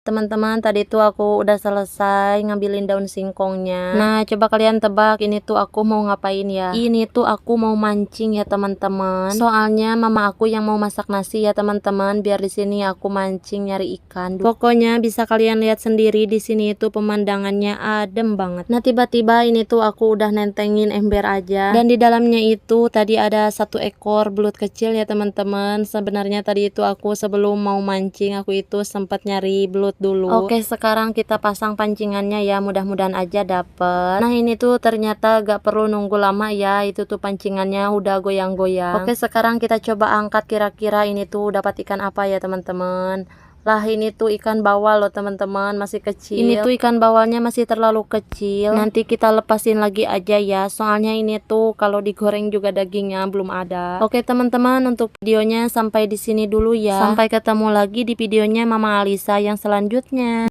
teman-teman, tadi tuh aku udah selesai ngambilin daun singkongnya. Nah, coba kalian tebak ini tuh aku mau ngapain ya? Ini tuh aku mau mancing ya teman-teman. Soalnya mama aku yang mau masak nasi ya teman-teman, biar di sini aku mancing nyari ikan. Pokoknya bisa kalian lihat sendiri di sini itu pemandangannya adem banget. Nah, tiba-tiba ini tuh aku udah nentengin ember aja, dan di dalamnya itu tadi ada satu ekor belut kecil ya teman-teman. Sebenarnya tadi itu aku sebelum mau mancing aku itu sempat nyari belut dulu. Oke, sekarang kita pasang pancingannya ya, mudah-mudahan aja dapet. Nah, ini tuh ternyata gak perlu nunggu lama ya, itu tuh pancingannya udah goyang-goyang. Oke, sekarang kita coba angkat, kira-kira ini tuh dapat ikan apa ya teman-teman. Lah, ini tuh ikan bawal loh teman-teman, masih kecil. Ini tuh ikan bawalnya masih terlalu kecil. Nanti kita lepasin lagi aja ya, soalnya ini tuh kalau digoreng juga dagingnya belum ada. Oke teman-teman, untuk videonya sampai di sini dulu ya. Sampai ketemu lagi di videonya Mama Alisa yang selanjutnya.